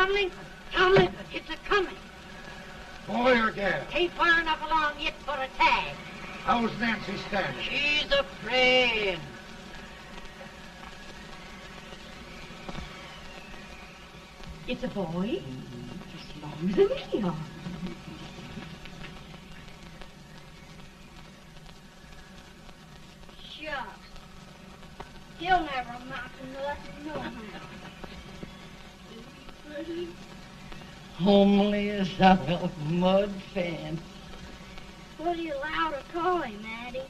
tunneling? Tunneling? It's a-coming. Boy or gal? Ain't far enough along yet for a tag. How's Nancy standing? She's a praying. It's a boy. As long as me are. Shucks. He'll never amount to nothing, no how. Pretty. Homely as a mud fan. What do you allow to call him, Addie?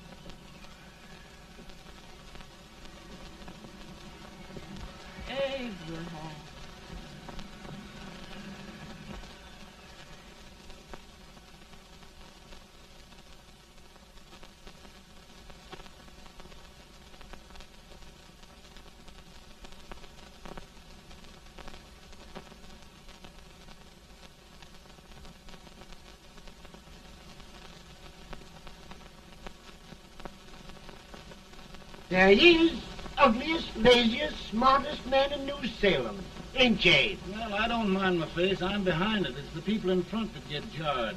Abraham. There he is, ugliest, laziest, smartest man in New Salem, ain't ye? Well, I don't mind my face. I'm behind it. It's the people in front that get jarred.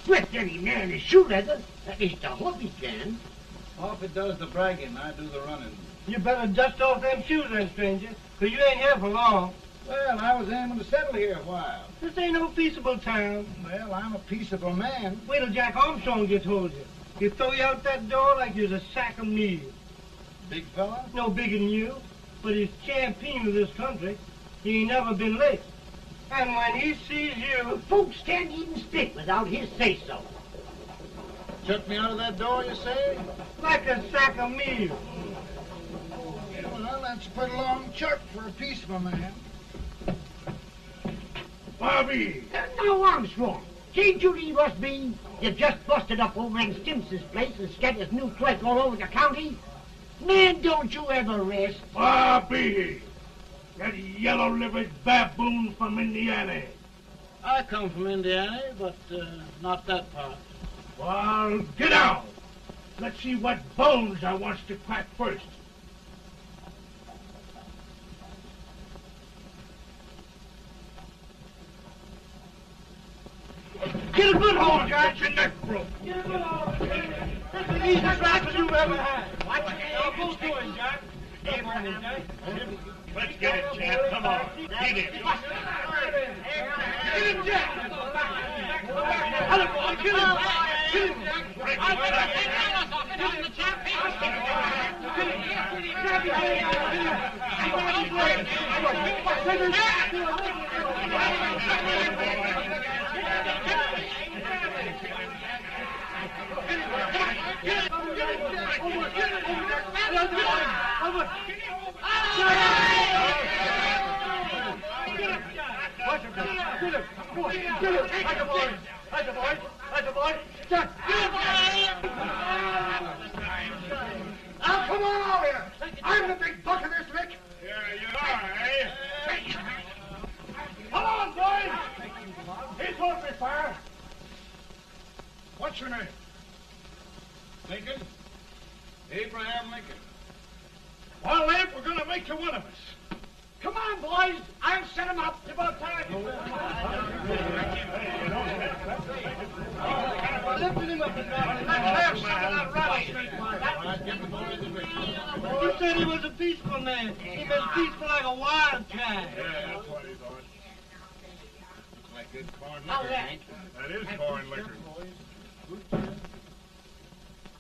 With any man is shoe leather, at least I hope he can. Off it does the bragging. I do the running. You better dust off them shoes then, stranger, 'cause you ain't here for long. Well, I was aiming to settle here a while. This ain't no peaceable town. Well, I'm a peaceable man. Wait till Jack Armstrong gets hold of you. He'll throw you out that door like you's a sack of meal. Big fella? No bigger than you, but he's champion of this country. He ain't never been late. And when he sees you... Folks can't even speak without his say-so. Chuck me out of that door, you say? Like a sack of meal. Well, that's a pretty long chuck for a peaceable man. Bobby! Now, Armstrong, can't you leave us be? You've just busted up over in Stimpson's place and scattered new clerk all over the county. Man, don't you ever rest. Bobby! That yellow-livered baboon from Indiana. I come from Indiana, but not that part. Well, get out. Let's see what bones I wants to crack first. Get a good hold, Jack. Get your neck broke. Get a good hold. That's the easiest rifle you've ever had. Watch it. Now go to it, Jack. Abraham. Let's get it, Jack. Come on. Get it. Get him, Jack. Hello, boy. Kill him. Kill him, Jack. Now, come on over here. I'm the big buck of this lick. Yeah, you are, eh? Come on, boys. He's open me fire. What's your name? Lincoln? Abraham Lincoln. Well, Abe, we're going to make you one of us. Come on, boys. I'll set him up. It's about time. Lifted him up and down. Let's have some of that rattlesnake. You said he was a peaceful man. He was peaceful like a wildcat. Yeah, that's what he thought. Looks like good corn liquor. That is corn liquor.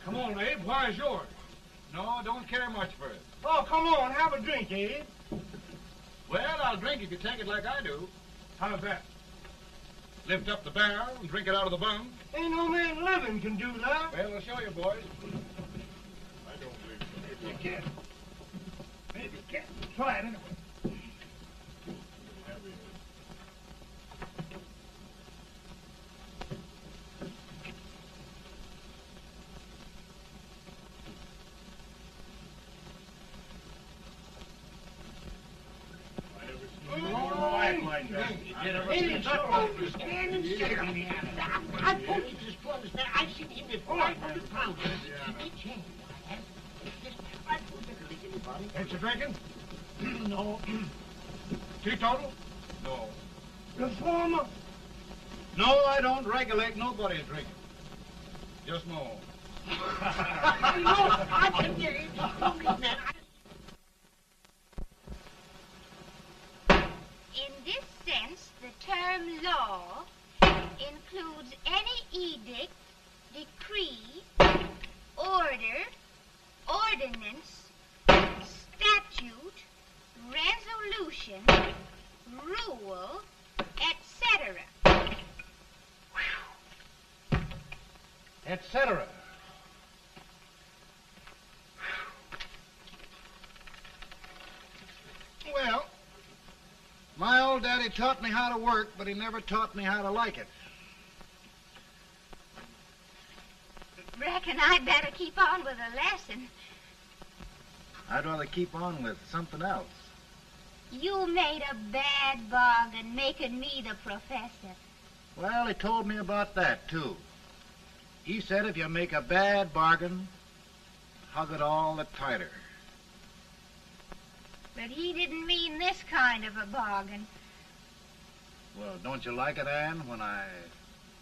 Come on, Abe. Where's yours? No, don't care much for it. Oh, come on. Have a drink, Abe. Well, I'll drink if you take it like I do. How's that? Lift up the barrel and drink it out of the bung. Ain't no man living can do that. Well, I'll show you, boys. I don't believe so. You can't. Maybe you can't. Try it anyway. Like that. I told you this was there. I've seen him before. 500 pounds. Ain't you drinking? No. Teetotal? No. Reformer? No, I don't regulate nobody's drinking. Just my own. I can get it. Man. In this sense, the term law includes any edict, decree, order, ordinance, statute, resolution, rule, etc. Etc. Well, my old daddy taught me how to work, but he never taught me how to like it. Reckon I'd better keep on with the lesson. I'd rather keep on with something else. You made a bad bargain making me the professor. Well, he told me about that, too. He said if you make a bad bargain, hug it all the tighter. But he didn't mean this kind of a bargain. Well, don't you like it, Anne, when I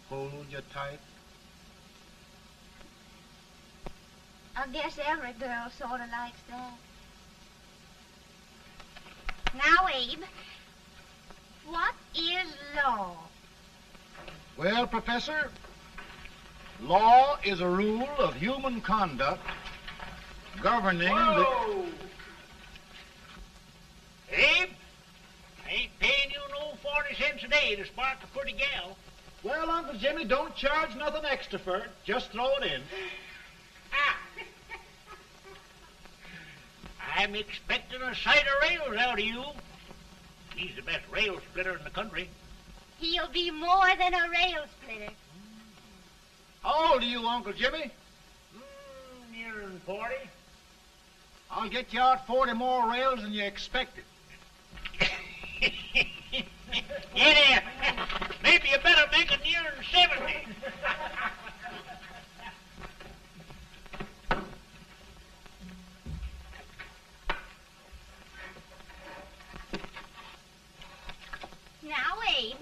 hold you tight? I guess every girl sort of likes that. Now, Abe, what is law? Well, Professor, law is a rule of human conduct governing Whoa! Abe, I ain't paying you no 40 cents a day to spark a pretty gal. Well, Uncle Jimmy, don't charge nothing extra for it. Just throw it in. I'm expecting a sight of rails out of you. He's the best rail splitter in the country. He'll be more than a rail splitter. How old are you, Uncle Jimmy? Nearing 40. I'll get you out 40 more rails than you expected. Yeah, maybe you better make it nearing 70. Now, Abe,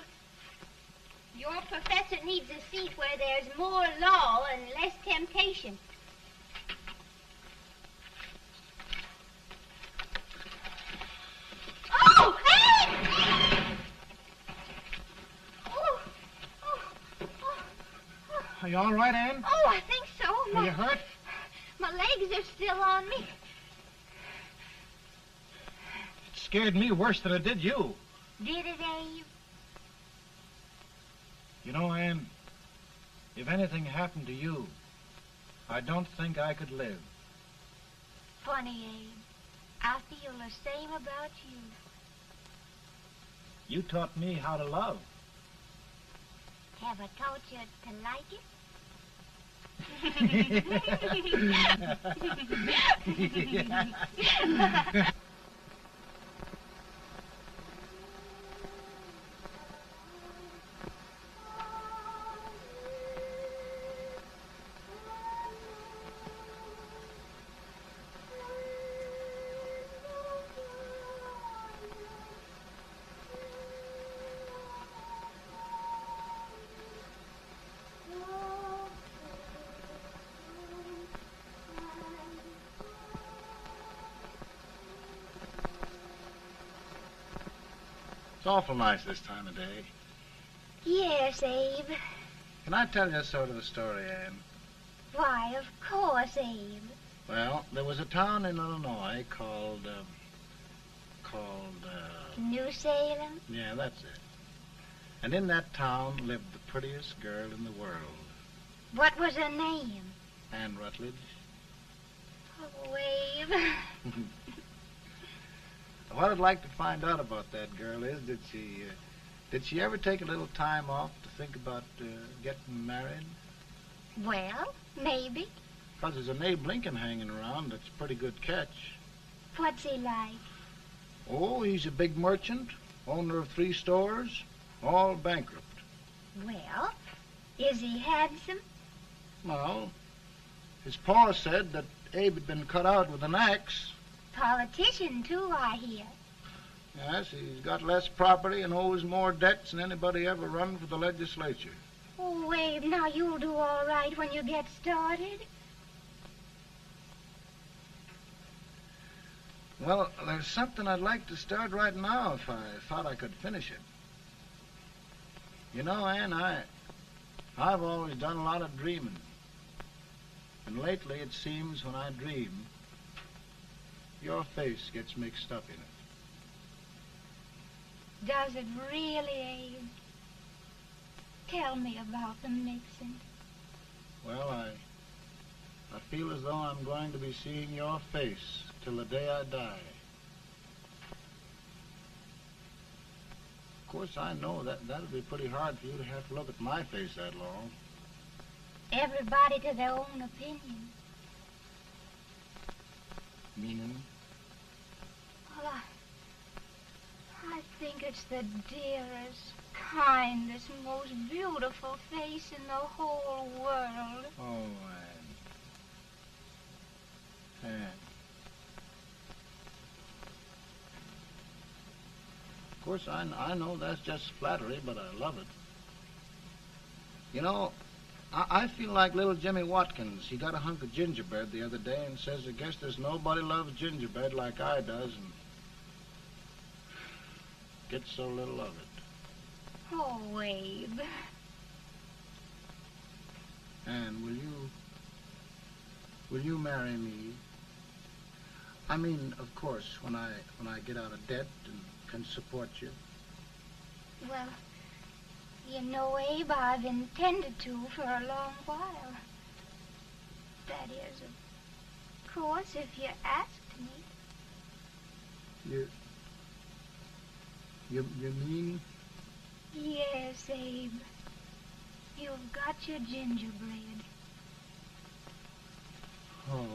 your professor needs a seat where there's more law and less temptation. Oh, Abe! Are you all right, Anne? Oh, I think so. Are you hurt? My legs are still on me. It scared me worse than it did you. Did it, Abe? You know, Anne, if anything happened to you, I don't think I could live. Funny, Abe. I feel the same about you. You taught me how to love. Have I taught you to like it? It's awful nice this time of day. Yes, Abe. Can I tell you sort of a story, Anne? Why, of course, Abe. Well, there was a town in Illinois called, New Salem? yeah, that's it. And in that town lived the prettiest girl in the world, What was her name? Anne Rutledge. Oh, Abe. What I'd like to find out about that girl is, did she ever take a little time off to think about getting married? Well, maybe. Because there's an Abe Lincoln hanging around that's a pretty good catch. What's he like? Oh, he's a big merchant, owner of 3 stores, all bankrupt. Well, is he handsome? Well, his pa said that Abe had been cut out with an axe. Politician, too, I hear. Yes, he's got less property and owes more debts than anybody ever run for the legislature. Oh, Abe, now you'll do all right when you get started. Well, there's something I'd like to start right now if I thought I could finish it. You know, Ann, I've always done a lot of dreaming. And lately it seems when I dream, your face gets mixed up in it. Does it really, Abe? Tell me about the mixing. Well, I feel as though I'm going to be seeing your face till the day I die. Of course, I know that'll be pretty hard for you to have to look at my face that long. Everybody to their own opinion. Meaning? Well, I think it's the dearest, kindest, most beautiful face in the whole world. Oh, Ann. Ann. Of course, I know that's just flattery, but I love it. You know, I feel like little Jimmy Watkins. He got a hunk of gingerbread the other day and says, I guess there's nobody loves gingerbread like I does, and gets so little of it. Oh, Abe. Ann, will you marry me? I mean, of course, when I get out of debt and can support you. Well, you know, Abe, I've intended to for a long while. That is, of course, if you asked me. You mean? Yes, Abe. You've got your gingerbread. Oh,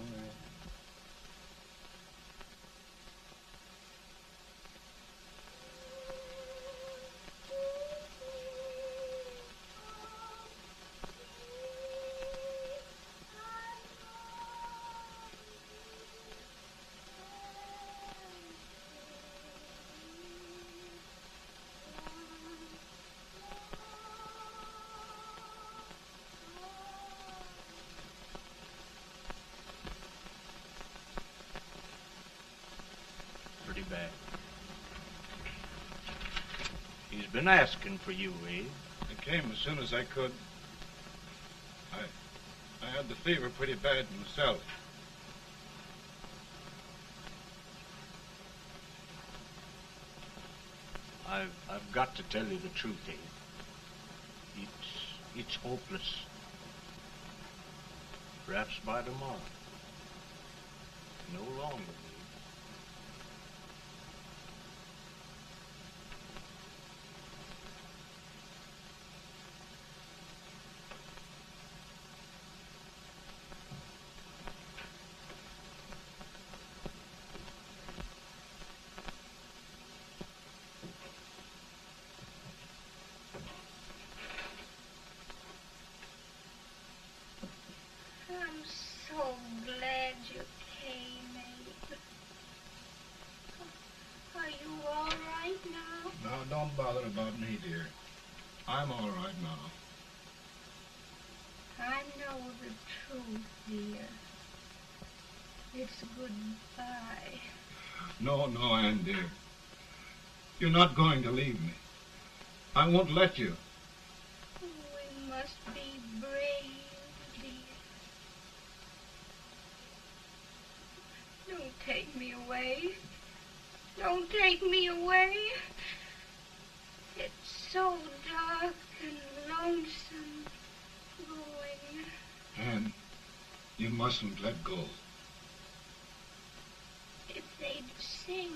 Pretty bad. He's been asking for you, Abe. I came as soon as I could. I had the fever pretty bad myself. I've got to tell you the truth, Abe. It's hopeless. Perhaps by tomorrow. No longer, Abe. I'm so glad you came, Abe. Are you all right now? Now, don't bother about me, dear. I'm all right now. I know the truth, dear. It's goodbye. No, Ann, dear. You're not going to leave me. I won't let you. We must be brave, dear. Don't take me away. Don't take me away. It's so dark and lonesome going. Ann, you mustn't let go. If they'd sing,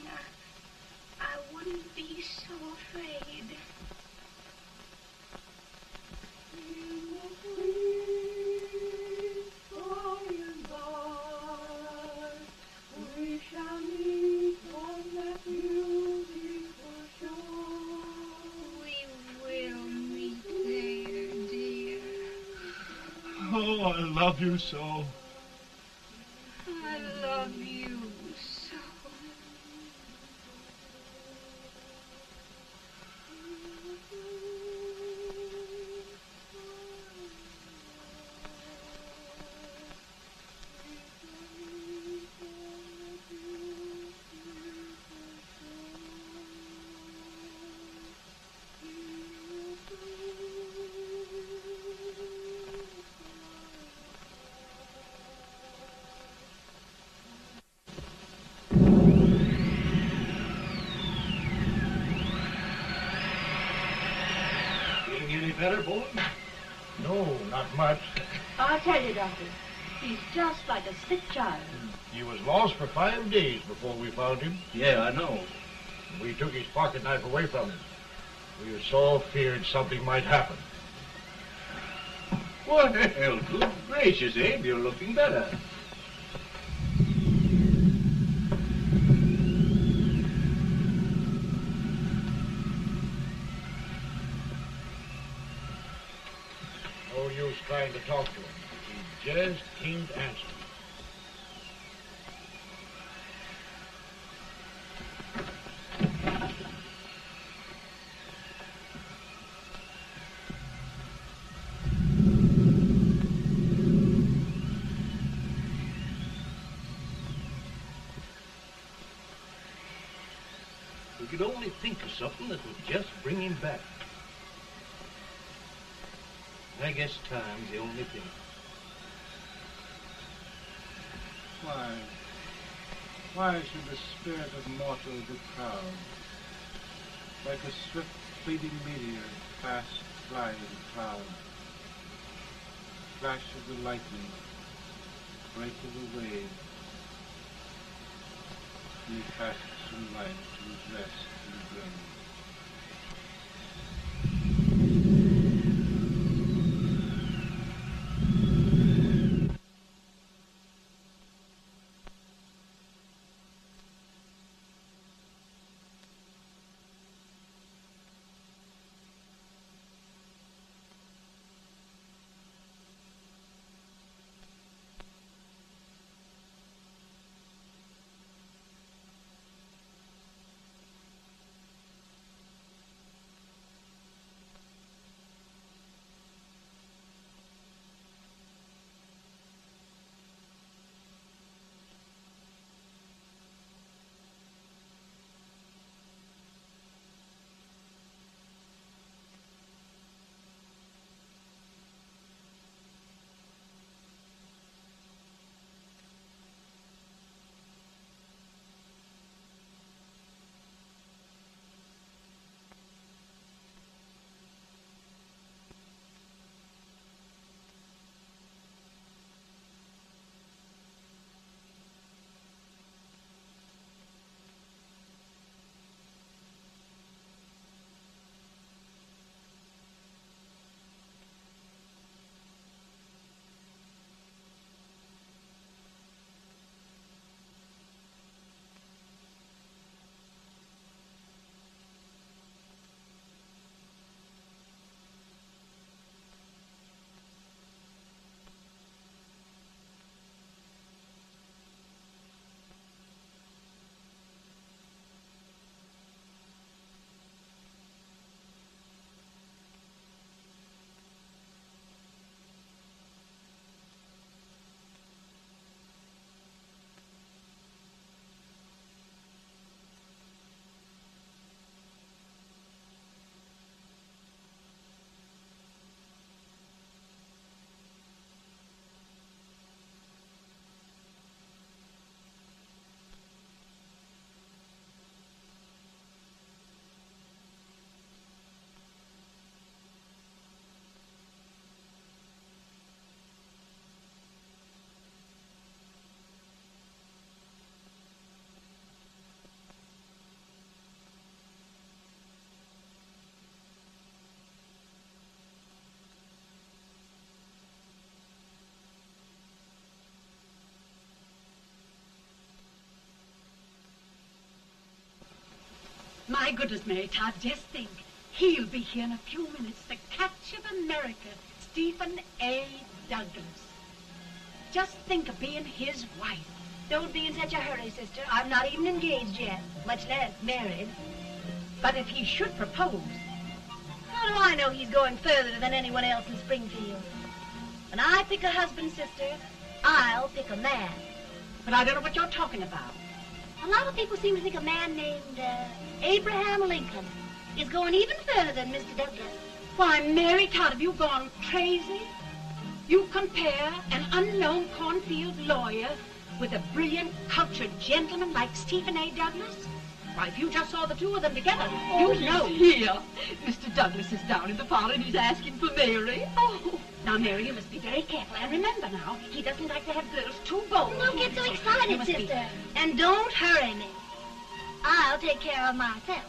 I wouldn't be so afraid. We shall meet on that beautiful shore. We will meet there, dear. Oh, I love you so. I love you so. better, Boone? No, not much. I'll tell you, Doctor, he's just like a sick child. He was lost for 5 days before we found him. Yeah, I know. We took his pocket knife away from him. We were so feared something might happen. Well, good gracious, Abe, you're looking better. No use trying to talk to him. He just can't answer. We could only think of something that would just bring him back. I guess time's the only thing. Why should the spirit of mortal be proud? Like a swift fleeting meteor, fast flying cloud. Flash of the lightning, break of the wave. He passes from life to his rest in the grave. My goodness, Mary Todd, just think. He'll be here in a few minutes. The catch of America, Stephen A. Douglas. Just think of being his wife. Don't be in such a hurry, sister. I'm not even engaged yet, much less married. But if he should propose... How do I know he's going further than anyone else in Springfield? When I pick a husband, sister, I'll pick a man. But I don't know what you're talking about. A lot of people seem to think a man named Abraham Lincoln is going even further than Mr. Douglas. Why, Mary Todd, have you gone crazy? You compare an unknown cornfield lawyer with a brilliant, cultured gentleman like Stephen A. Douglas? Why, if you just saw the two of them together, Oh, you'd know. he's here. Mr. Douglas is down in the parlor and he's asking for Mary. Oh. Now, Mary, you must be very careful. And remember now, he doesn't like to have girls too bold. Don't get so You excited, must be- sister. And don't hurry me. I'll take care of myself.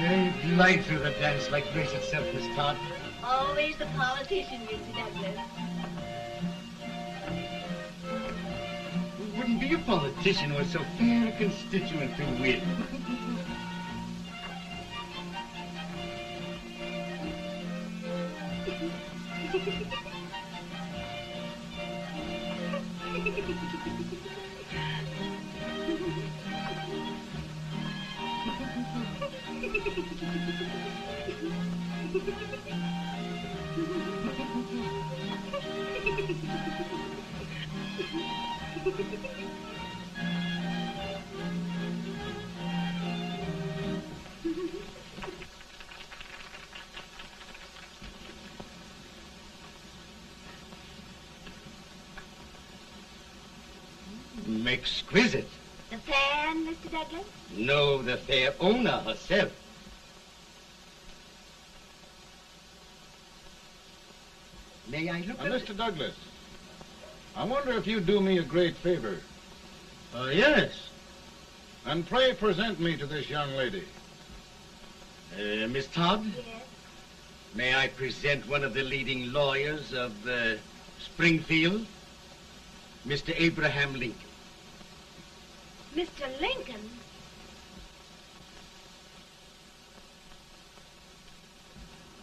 You glide through the dance like grace itself, Miss Todd. Always the politician, Mr. Douglas. Wouldn't be a politician with so fair a constituent to win. Exquisite. The fan, Mr. Douglas? No, the fair owner herself. May I look at Mr. Douglas, I wonder if you'd do me a great favor. Yes. And pray present me to this young lady. Miss Todd? Yes. May I present one of the leading lawyers of Springfield, Mr. Abraham Lincoln. Mr. Lincoln?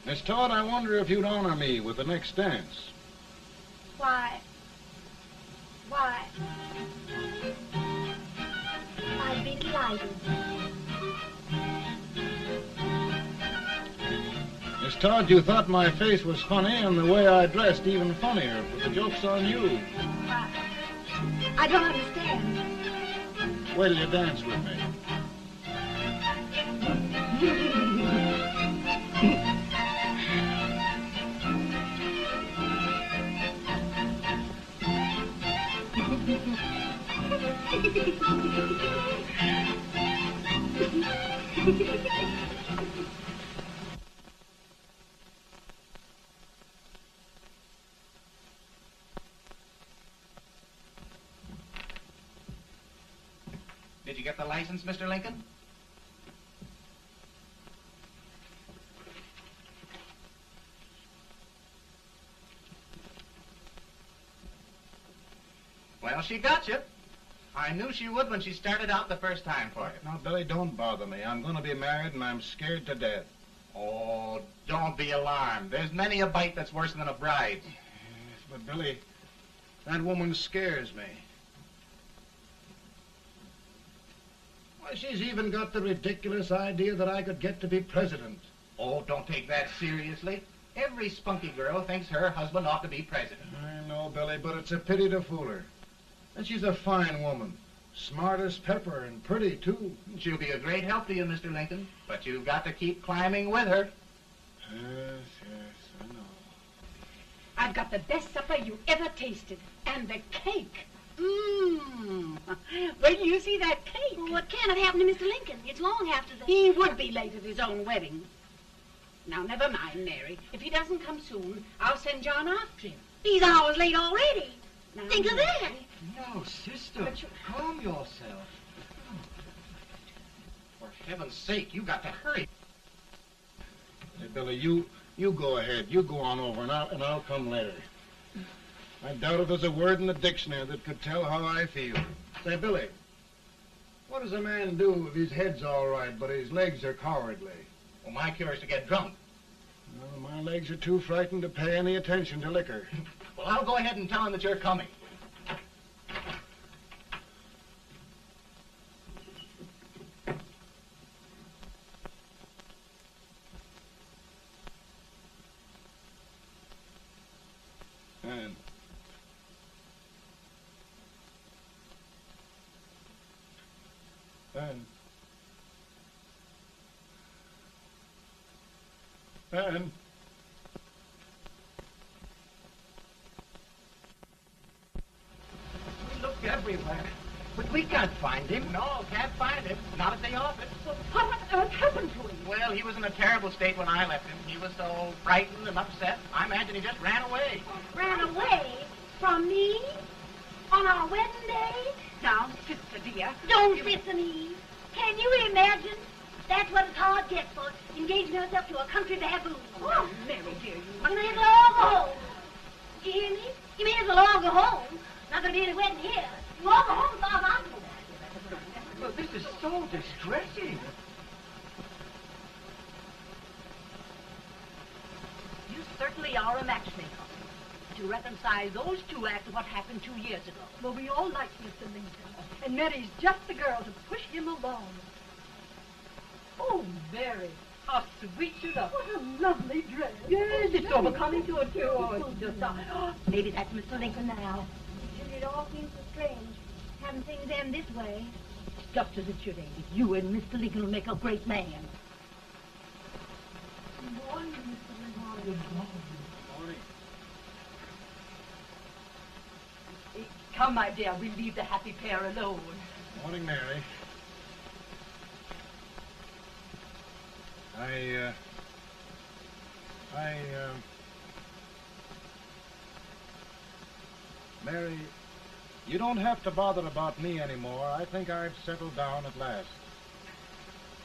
Miss Todd, I wonder if you'd honor me with the next dance. Why? I'd be delighted. Miss Todd, you thought my face was funny and the way I dressed even funnier, but the joke's on you. I don't understand. Wait till you dance with me. Did you get the license, Mr. Lincoln? Well, she got you. I knew she would when she started out the first time for you. Now, Billy, don't bother me. I'm going to be married and I'm scared to death. Oh, don't be alarmed. There's many a bite that's worse than a bride. Yes, but Billy, that woman scares me. Why, she's even got the ridiculous idea that I could get to be president. Oh, don't take that seriously. Every spunky girl thinks her husband ought to be president. I know, Billy, but it's a pity to fool her. And she's a fine woman. Smart as pepper and pretty, too. She'll be a great help to you, Mr. Lincoln. But you've got to keep climbing with her. Yes, I know. I've got the best supper you ever tasted. And the cake. Mmm. When you see that cake. Well, what can have happened to Mr. Lincoln? It's long after the... He would be late at his own wedding. Now, never mind, Mary. If he doesn't come soon, I'll send John after him. He's hours late already. Now, Think of that. No, sister. Calm yourself. For heaven's sake, you got to hurry. Hey, Billy, you go ahead. You go on over, and I'll come later. I doubt if there's a word in the dictionary that could tell how I feel. Say, Billy, what does a man do if his head's all right, but his legs are cowardly? Well, my cure is to get drunk. No, my legs are too frightened to pay any attention to liquor. Well, I'll go ahead and tell him that you're coming. And We looked everywhere, but we can't find him. No, can't find him. Not at the office. Well, what on earth happened to him? Well, he was in a terrible state when I left him. He was so frightened and upset. I imagine he just ran away. Ran away from me on our wedding day? Now, sister dear. Don't listen, Eve. Can you imagine? That's what his heart gets for engaging herself to a country baboon. Oh, Mary, dear, You may as well all go home. Do you hear me? You may as well all go home. Not going to be any wedding here. You all go home as far as I'm concerned. Well, this is so distressing. You certainly are a matchmaker. To reconcile those two after what happened 2 years ago. Well, we all like Mr. Lincoln. And Mary's just the girl to push him along. Oh, Mary, how sweet you look. What a lovely dress. Yes, it's so becoming to her, too. Oh, it's just... Maybe that's Mr. Lincoln now. It all seems so strange, having things end this way. Just as it should end. You and Mr. Lincoln will make a great man. Good morning, Mr. Lincoln. Good morning. morning. Come, my dear, we'll leave the happy pair alone. Morning, Mary. Mary, you don't have to bother about me anymore. I think I've settled down at last.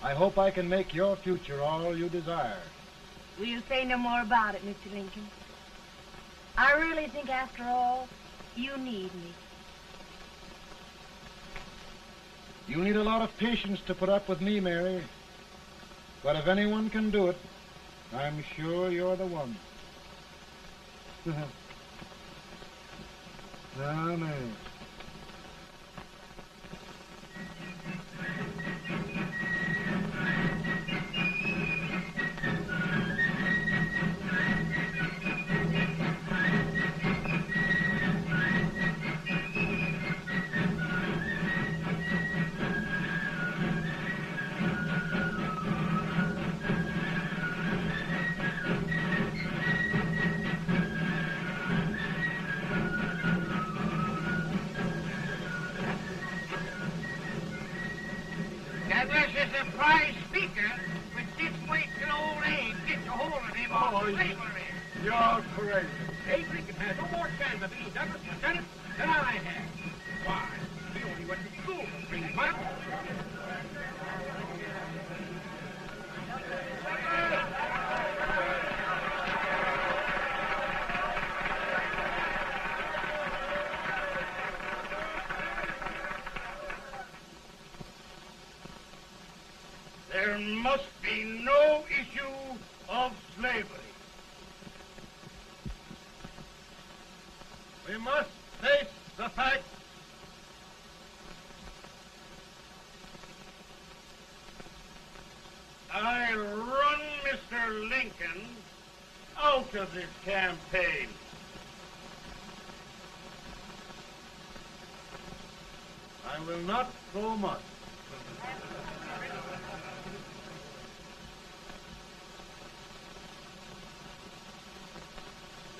I hope I can make your future all you desire. We'll say no more about it, Mr. Lincoln. I really think, after all, you need me. You need a lot of patience to put up with me, Mary. But if anyone can do it, I'm sure you're the one. Amen. Douglas is a prize speaker, but this way till old age gets a hold of him on slavery. You're crazy. Abe Lincoln has no more chance of being Douglas Lieutenant than I have. Why? He only went to school for 3 months. There must be no issue of slavery. We must face the fact I run Mr. Lincoln out of this campaign. I will not throw much.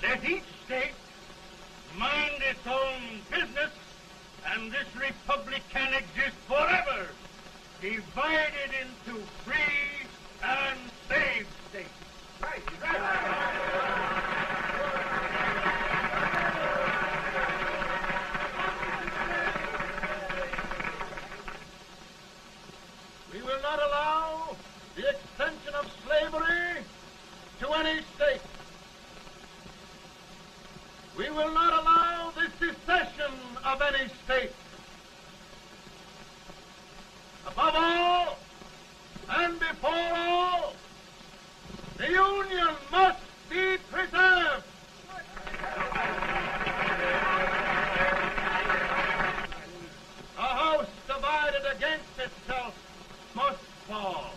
Let each state mind its own business, and this republic can exist forever, divided into free and slave states. Right. We will not allow the extension of slavery to any state. We will not allow the secession of any state. Above all, and before all, the Union must be preserved. A house divided against itself must fall.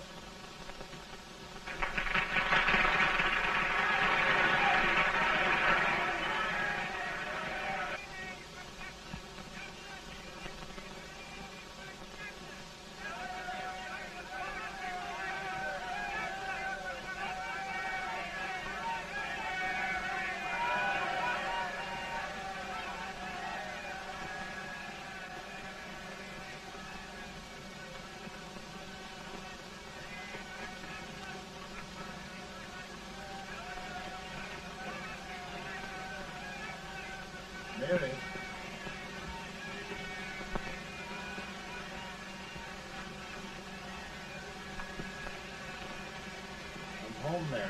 home, Mary.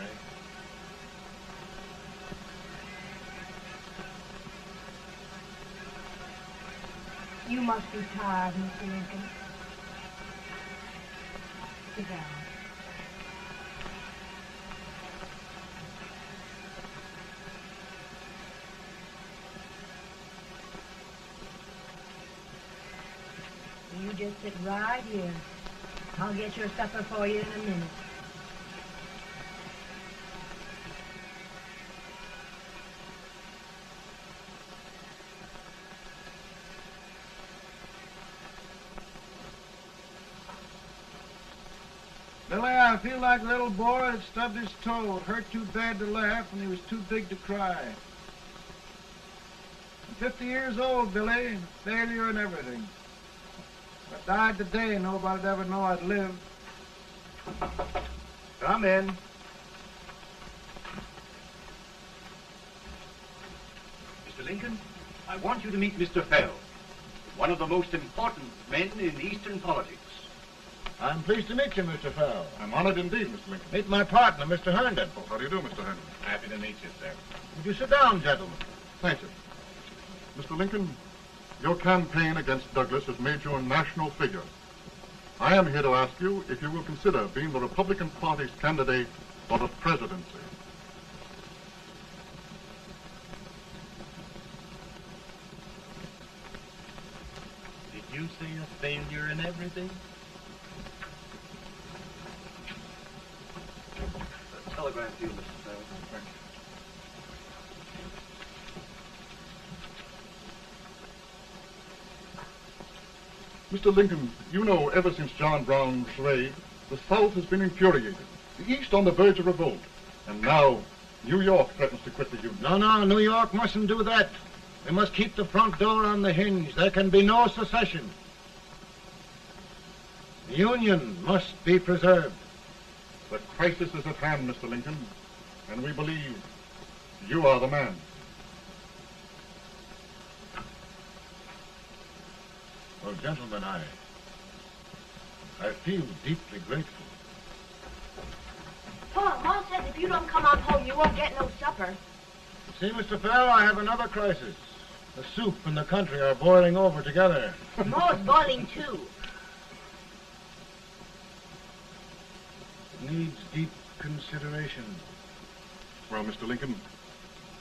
You must be tired, Mr. Lincoln. Sit down. You just sit right here. I'll get your supper for you in a minute. Billy, I feel like a little boy that stubbed his toe. It hurt too bad to laugh, and he was too big to cry. I'm 50 years old, Billy, failure and everything. If I died today, nobody'd ever know I'd lived. Come in. Mr. Lincoln, I want you to meet Mr. Fell, one of the most important men in Eastern politics. I'm pleased to meet you, Mr. Fell. I'm honored indeed, Mr. Lincoln. Meet my partner, Mr. Herndon. Oh, how do you do, Mr. Herndon? Happy to meet you, sir. Would you sit down, gentlemen? Thank you. Mr. Lincoln, your campaign against Douglas has made you a national figure. I am here to ask you if you will consider being the Republican Party's candidate for the presidency. Did you say a failure in everything? Telegram to you, Mr. Fell. Mr. Lincoln, you know ever since John Brown's raid, the South has been infuriated, the East on the verge of revolt, and now New York threatens to quit the Union. No, New York mustn't do that. We must keep the front door on the hinge. There can be no secession. The Union must be preserved. The crisis is at hand, Mr. Lincoln, and we believe you are the man. Well, gentlemen, I feel deeply grateful. Pa, Ma says if you don't come on home, you won't get no supper. See, Mr. Fell, I have another crisis. The soup and the country are boiling over together. Ma's boiling too. It needs deep consideration. Well, Mr. Lincoln,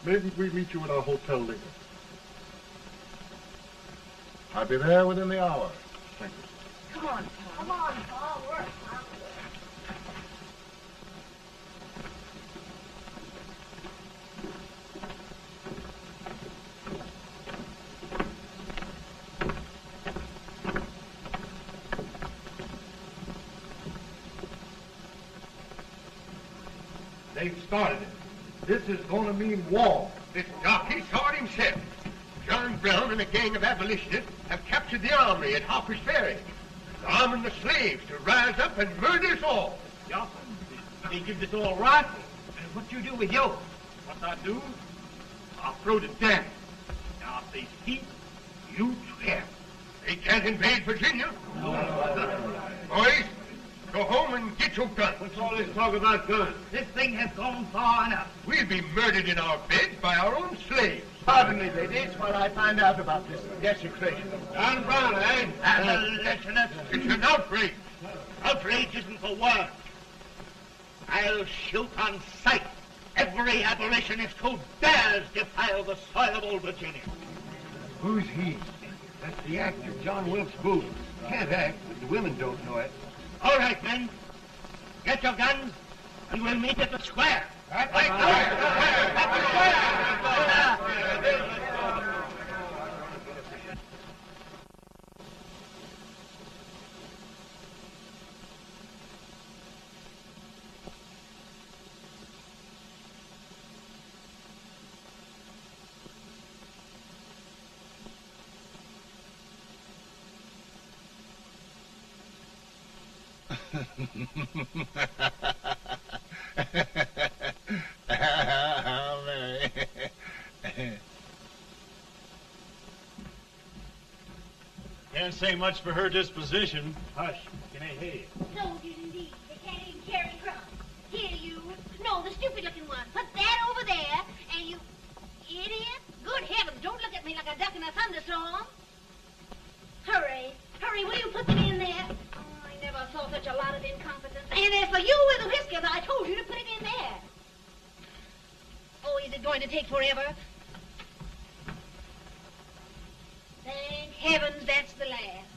maybe we meet you at our hotel later. I'll be there within the hour. Thank you. Come on, Pa. Come on, Pa. Work. They've started it. This is going to mean war. This jockey saw it himself. John Brown and a gang of abolitionists have captured the armory at Harper's Ferry. They're arming the slaves to rise up and murder us all. Yeah, they give this all right. And what you do with yours? What I do? I'll throw to death. Now, if they speak, you swear. They can't invade Virginia. Boys, go home and get your guns. What's all this talk about guns? This thing has gone far enough. We'll be murdered in our beds by our own slaves. Pardon me, ladies, while I find out about this desecration. John Brown, eh? Abolitionists. It's an outrage. Outrage isn't the word. I'll shoot on sight every abolitionist who dares defile the soil of old Virginia. Who's he? That's the actor, John Wilkes Booth. Can't act, but the women don't know it. All right, men. Get your guns, and we'll meet at the square. At the square! Mary. Can't say much for her disposition. Hush, can I hear you? Soldiers indeed. They can't even carry crumbs. Here, you. you with the whiskers, I told you to put it in there. Oh, is it going to take forever? Thank heavens that's the last.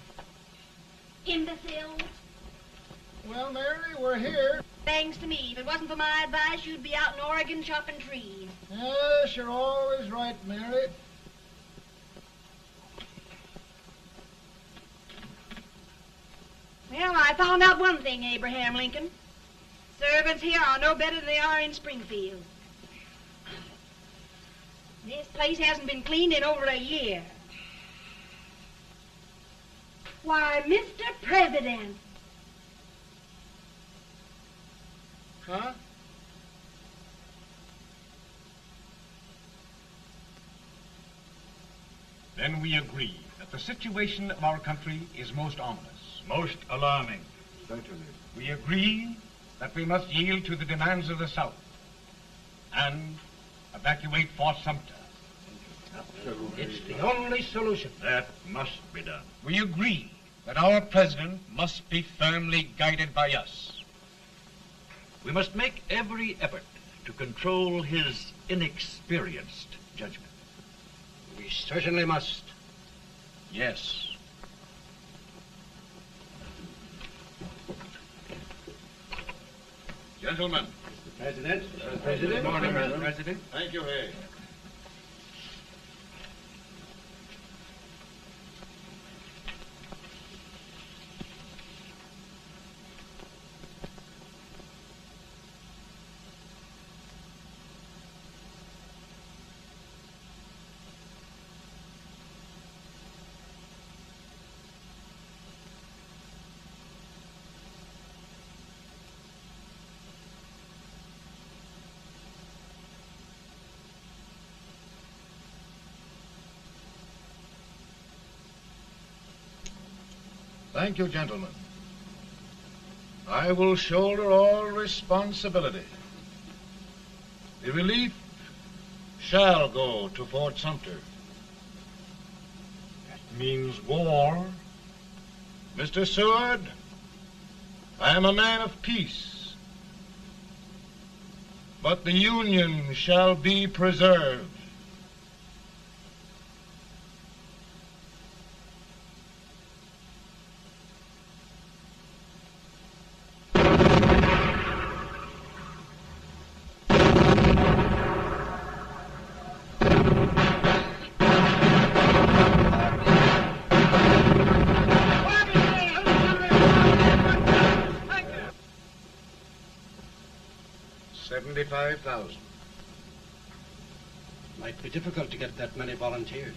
Imbeciles. Well, Mary, we're here. Thanks to me. If it wasn't for my advice, you'd be out in Oregon chopping trees. Yes, you're always right, Mary. Well, I found out one thing, Abraham Lincoln. Servants here are no better than they are in Springfield. This place hasn't been cleaned in over a year. Why, Mr. President. Huh? Then we agree that the situation of our country is most ominous, most alarming. Certainly. We agree that we must yield to the demands of the South and evacuate Fort Sumter. It's the only solution. That must be done. We agree that our president must be firmly guided by us. We must make every effort to control his inexperienced judgment. We certainly must. Yes. Gentlemen. Mr. President. Good morning, Mr. President. Thank you, Hay. Thank you, gentlemen. I will shoulder all responsibility. The relief shall go to Fort Sumter. That means war. Mr. Seward, I am a man of peace. But the Union shall be preserved. $75,000. Might be difficult to get that many volunteers.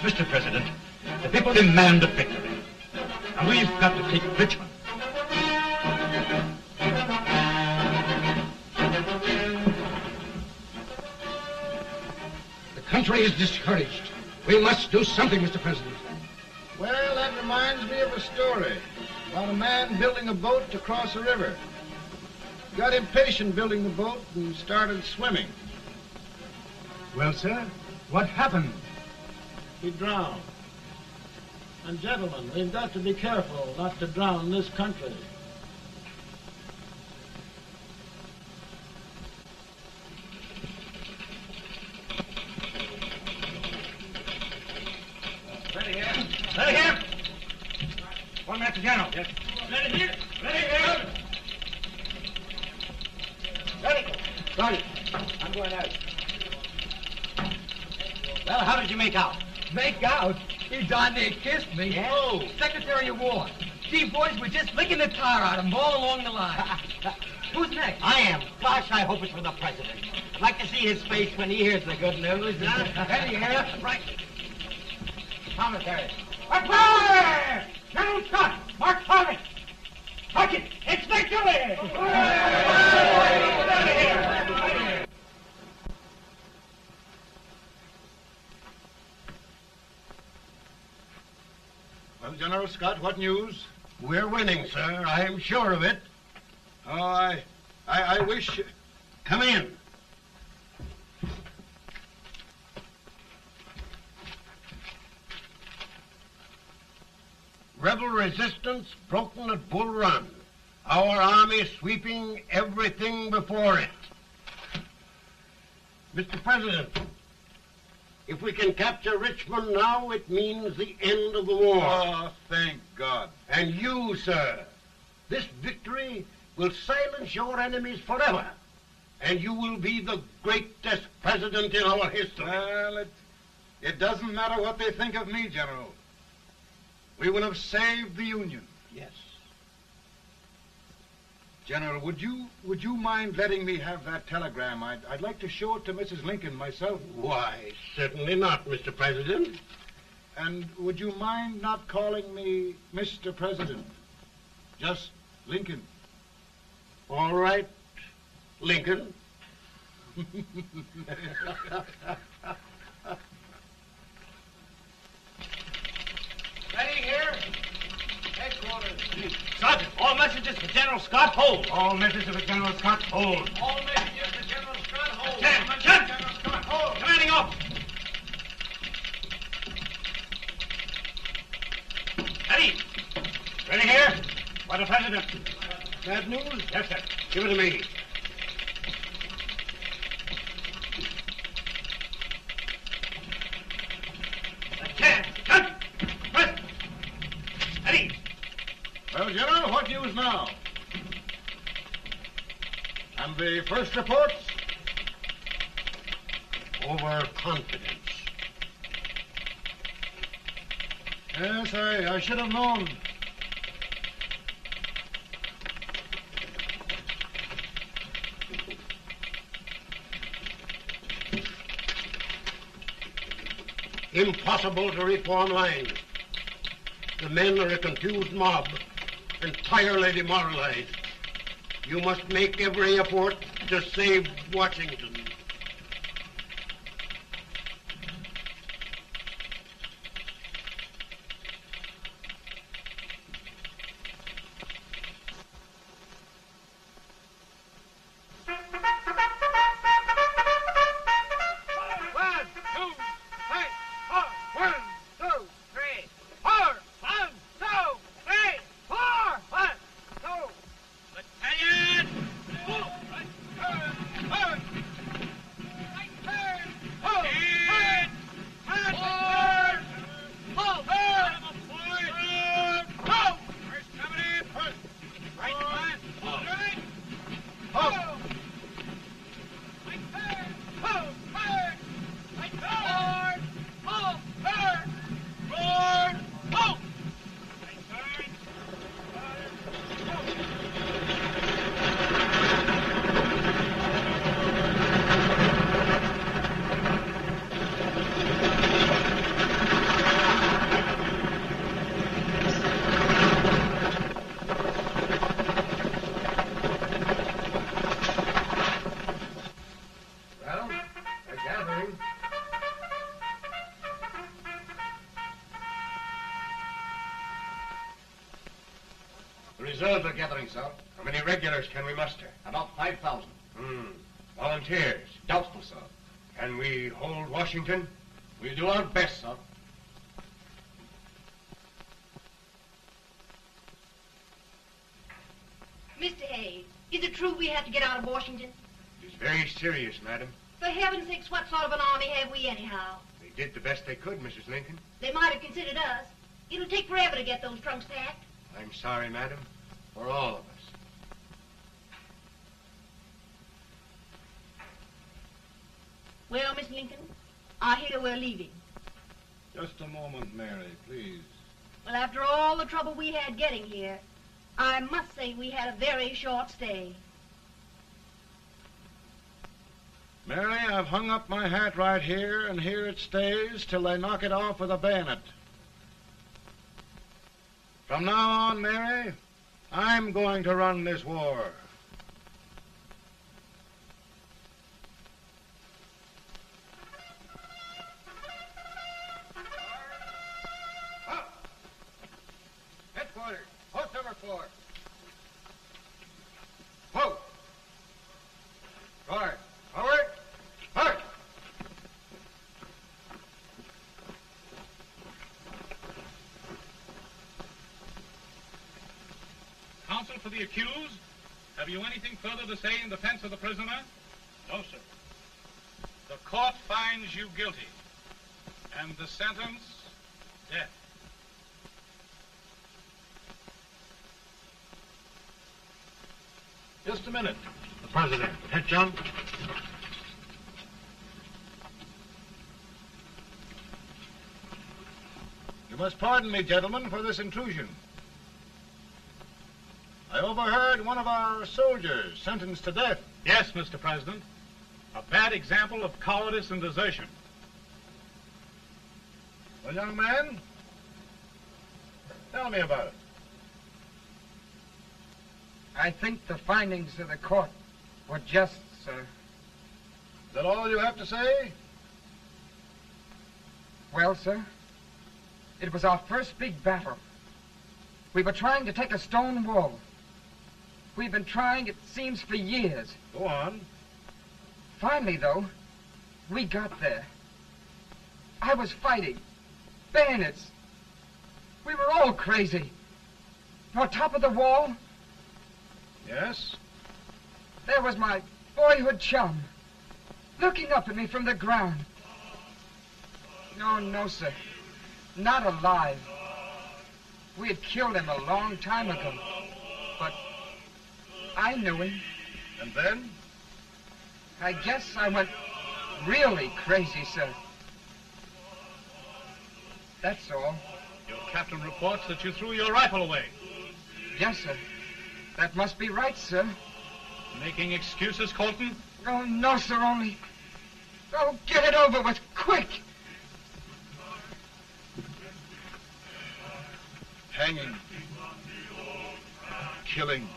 Mr. President, the people demand a victory. And we've got to take Richmond. The country is discouraged. We must do something, Mr. President. Well, that reminds me of a story about a man building a boat to cross a river. Got impatient building the boat and started swimming. Well, sir, what happened? He drowned. And gentlemen, we've got to be careful not to drown this country. Ready here. Ready here. 1 minute to General. Yes. Ready here. Ready here. Ready. Ready. I'm going out. Well, how did you make out? Make out? He darn near kissed me. Yeah? Oh, Secretary of War. Gee, boys, we're just licking the tar out of him all along the line. Who's next? I am. Gosh, I hope it's for the president. I'd like to see his face when he hears the good news, huh? Ready here. Right. Commissary. Fire! General Scott! Mark Farley! Touch it! It's victory! Well, General Scott, what news? We're winning, sir. I am sure of it. Oh, I wish... Come in. Rebel resistance broken at Bull Run. Our army sweeping everything before it. Mr. President, if we can capture Richmond now, it means the end of the war. Oh, thank God. And you, sir, this victory will silence your enemies forever. And you will be the greatest president in our history. Well, it doesn't matter what they think of me, General. We will have saved the Union. Yes. General, would you mind letting me have that telegram? I'd like to show it to Mrs. Lincoln myself. Why, certainly not, Mr. President. And would you mind not calling me Mr. President? Just Lincoln. All right, Lincoln. Ready here. Headquarters. Sergeant, all messages for General Scott, hold. All messages for General Scott, hold. All messages for General Scott, hold. General Scott, hold. Commanding officer. Ready. Ready here. For the President. Bad news? Yes, sir. Give it to me. Well, General, what news now? And the first reports? Overconfidence. Yes, I should have known. Impossible to reform lines. The men are a confused mob, entirely demoralized. You must make every effort to save Washington. The reserves are gathering, sir. How many regulars can we muster? About 5,000. Volunteers? Doubtful, sir. Can we hold Washington? We'll do our best, sir. Mr. Hayes, is it true we have to get out of Washington? It's very serious, madam. For heaven's sakes, what sort of an army have we anyhow? They did the best they could, Mrs. Lincoln. They might have considered us. It'll take forever to get those trunks packed. I'm sorry, madam, for all of us. Well, Miss Lincoln, I hear we're leaving. Just a moment, Mary, please. Well, after all the trouble we had getting here, I must say we had a very short stay. Mary, I've hung up my hat right here, and here it stays till they knock it off with a bayonet. From now on, Mary, I'm going to run this war. Headquarters, post number 4. Whoa! Guard, forward, hard! Counsel for the accused, have you anything further to say in defense of the prisoner? No, sir. The court finds you guilty, and the sentence, death. Just a minute. The president. Attention. You must pardon me, gentlemen, for this intrusion. I overheard one of our soldiers sentenced to death. Yes, Mr. President. A bad example of cowardice and desertion. Well, young man, tell me about it. I think the findings of the court were just, sir. Is that all you have to say? Well, sir, it was our first big battle. We were trying to take a stone wall. We've been trying, it seems, for years. Go on. Finally, though, we got there. I was fighting. Bayonets. We were all crazy. On top of the wall, Yes? there was my boyhood chum, looking up at me from the ground. No, sir. Not alive. We had killed him a long time ago. But I knew him. And then? I guess I went really crazy, sir. That's all. Your captain reports that you threw your rifle away. Yes, sir. That must be right, sir. Making excuses, Colton? Oh, no, sir, only... Oh, get it over with, quick! Hanging. Killing.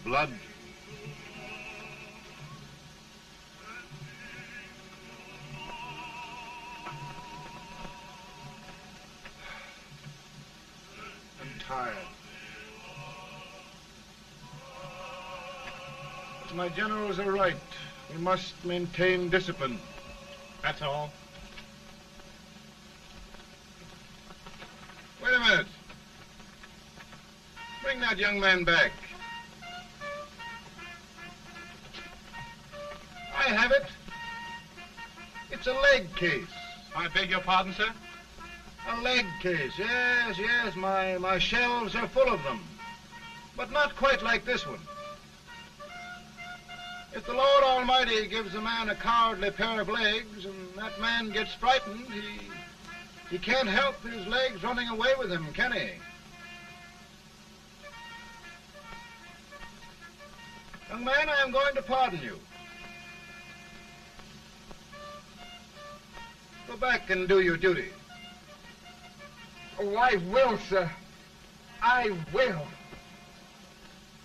Blood. I'm tired. But my generals are right. We must maintain discipline. That's all. Wait a minute. Bring that young man back. I have it. It's a leg case. I beg your pardon, sir? A leg case, yes. My shelves are full of them. But not quite like this one. If the Lord Almighty gives a man a cowardly pair of legs and that man gets frightened, he can't help his legs running away with him, can he? Young man, I am going to pardon you. Go back and do your duty. Oh, I will, sir. I will.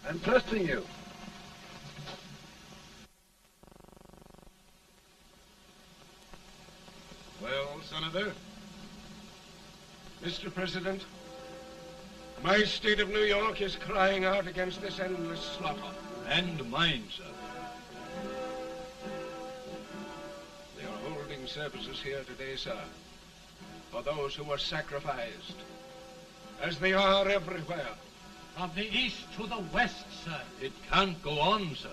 I'm trusting you. Well, Senator? Mr. President, My state of New York is crying out against this endless slaughter. And mine, sir. They are holding services here today, sir, for those who were sacrificed, as they are everywhere. From the east to the west, sir. It can't go on, sir.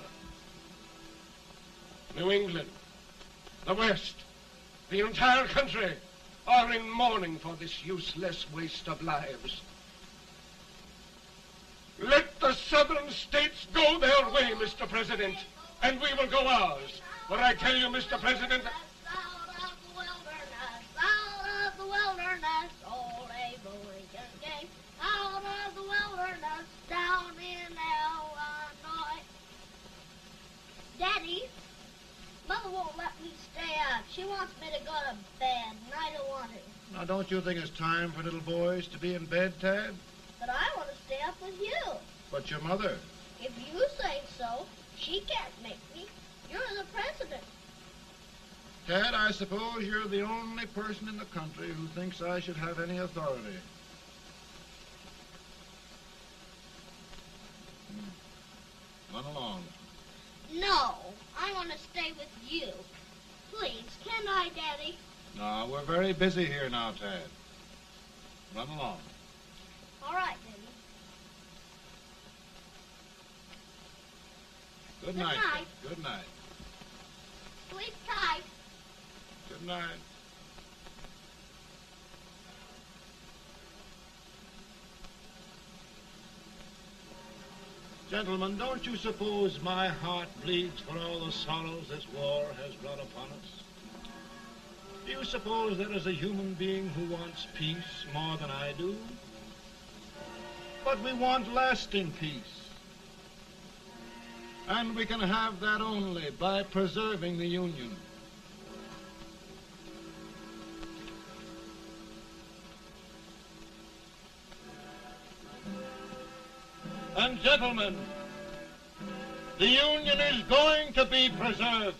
New England, the West, the entire country are in mourning for this useless waste of lives. Let the southern states go their way, Mr. President, and we will go ours. For I tell you, Mr. President, Out of the wilderness, old Abe Lincoln came. Out of the wilderness, down in Illinois. Daddy, Mother won't let me stay out. She wants me to go to bed, and I don't want to. Now, don't you think it's time for little boys to be in bed, Tad? But I want to stay up with you. But your mother. If you say so, she can't make me. You're the president. Tad, I suppose you're the only person in the country who thinks I should have any authority. Run along. No, I want to stay with you. Please, can I, Daddy? No, we're very busy here now, Tad. Run along. All right, Daddy. Good Good night. night. Tad. Good night. Sleep tight. Good night. Gentlemen, don't you suppose my heart bleeds for all the sorrows this war has brought upon us? Do you suppose there is a human being who wants peace more than I do? But we want lasting peace. And we can have that only by preserving the Union. And gentlemen, the Union is going to be preserved.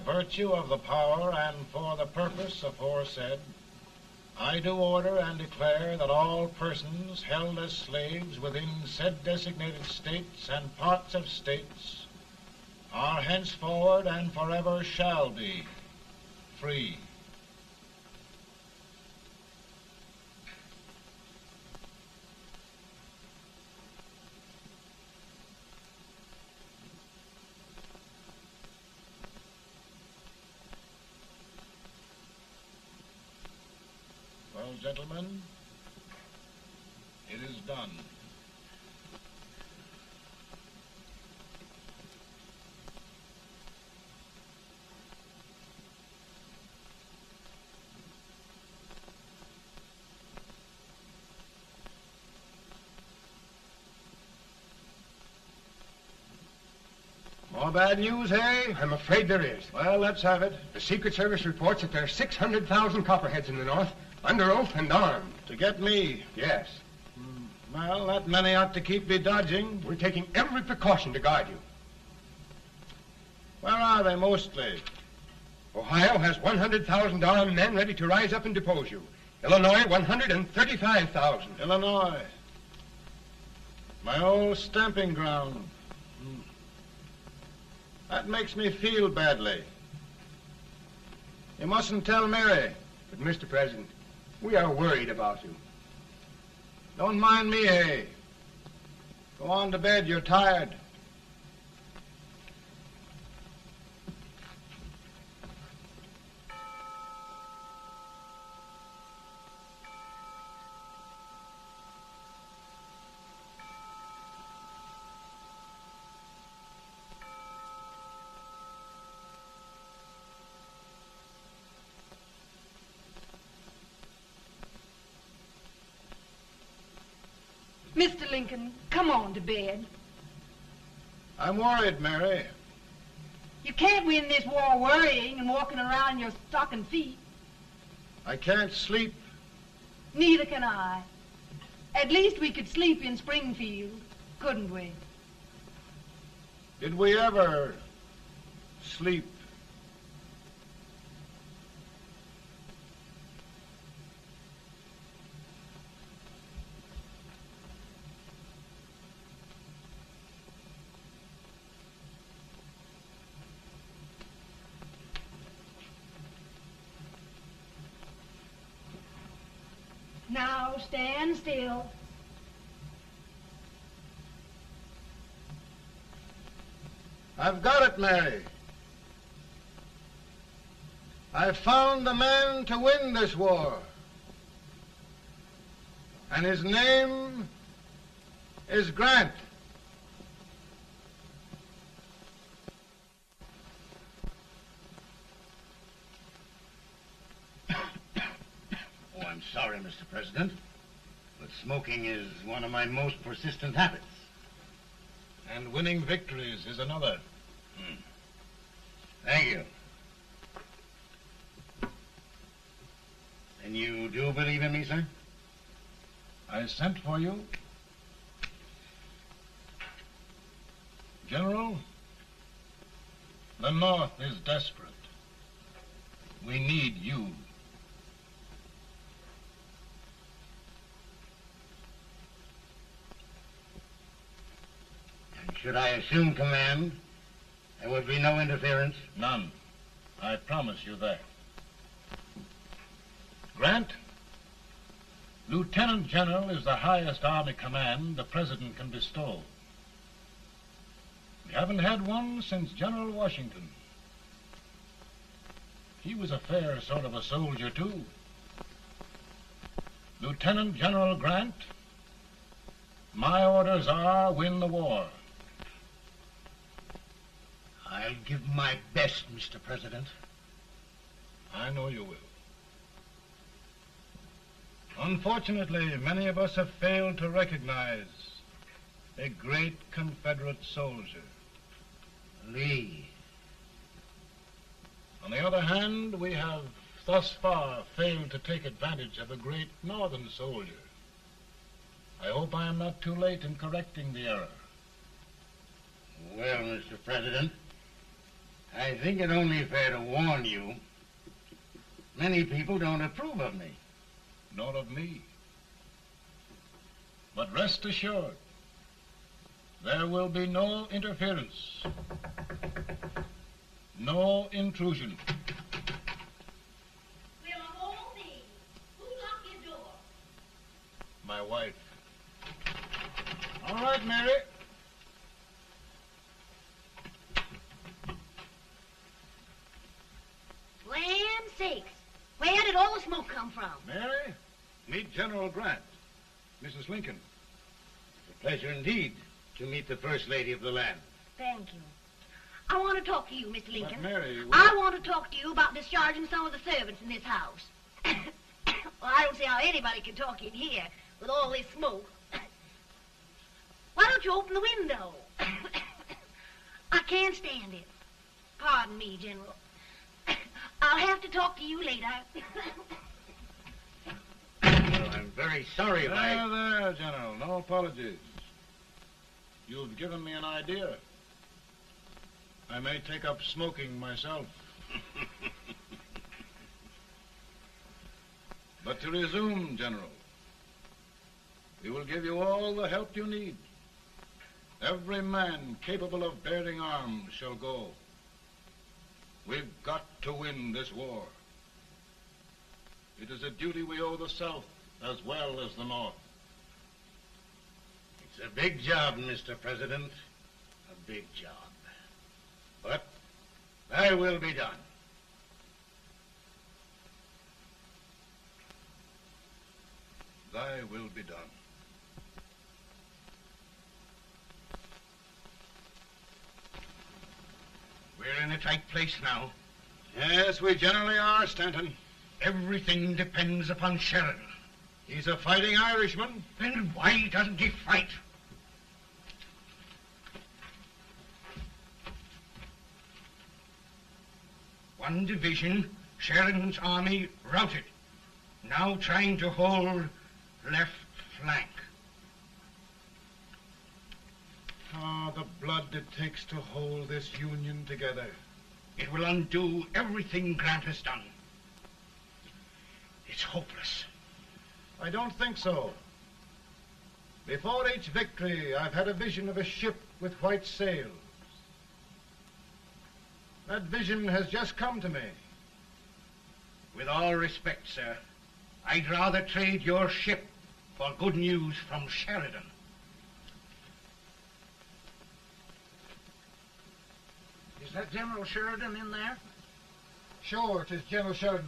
Virtue of the power and for the purpose aforesaid, I do order and declare that all persons held as slaves within said designated states and parts of states are henceforward and forever shall be free. Well, gentlemen, it is done. More bad news, eh? I'm afraid there is. Well, let's have it. The Secret Service reports that there are 600,000 Copperheads in the North, under oath and armed. To get me? Yes. Well, that many ought to keep me dodging. We're taking every precaution to guard you. Where are they mostly? Ohio has 100,000 armed men ready to rise up and depose you. Illinois, 135,000. Illinois. My old stamping ground. That makes me feel badly. You mustn't tell Mary. But, Mr. President, we are worried about you. Don't mind me, eh? Go on to bed. You're tired. Mr. Lincoln, come on to bed. I'm worried, Mary. You can't win this war worrying and walking around in your stocking feet. I can't sleep. Neither can I. At least we could sleep in Springfield, couldn't we? Did we ever sleep? Now stand still. I've got it, Mary. I've found the man to win this war. And his name is Grant. Oh, I'm sorry, Mr. President, but smoking is one of my most persistent habits. And winning victories is another. Thank you. And you do believe in me, sir? I sent for you. General, the North is desperate. We need you. And should I assume command, there would be no interference? None. I promise you that. Grant, Lieutenant General is the highest army command the President can bestow. We haven't had one since General Washington. He was a fair sort of a soldier, too. Lieutenant General Grant, my orders are win the war. I'll give my best, Mr. President. I know you will. Unfortunately, many of us have failed to recognize a great Confederate soldier. Lee. On the other hand, we have thus far failed to take advantage of a great Northern soldier. I hope I am not too late in correcting the error. Well, Mr. President, I think it only fair to warn you. Many people don't approve of me. Nor of me. But rest assured, there will be no interference, no intrusion. Will all be. Who locked your door? My wife. All right, Mary. Land sakes. Where did all the smoke come from? Mary, meet General Grant, Mrs. Lincoln. It's a pleasure indeed to meet the First Lady of the land. Thank you. I want to talk to you, Mr. Lincoln. But Mary, I want to talk to you about discharging some of the servants in this house. Well, I don't see how anybody can talk in here with all this smoke. Why don't you open the window? I can't stand it. Pardon me, General. I'll have to talk to you later. Well, I'm very sorry if There, General. No apologies. You've given me an idea. I may take up smoking myself. But to resume, General, we will give you all the help you need. Every man capable of bearing arms shall go. We've got to win this war. It is a duty we owe the South as well as the North. It's a big job, Mr. President. A big job. But thy will be done. Thy will be done. We're in a tight place now. Yes, we generally are, Stanton. Everything depends upon Sheridan. He's a fighting Irishman. Then why doesn't he fight? One division, Sheridan's army, routed. Now trying to hold left flank. Ah, the blood it takes to hold this Union together. It will undo everything Grant has done. It's hopeless. I don't think so. Before each victory, I've had a vision of a ship with white sails. That vision has just come to me. With all respect, sir, I'd rather trade your ship for good news from Sheridan. Is that General Sheridan in there? Sure, it is General Sheridan.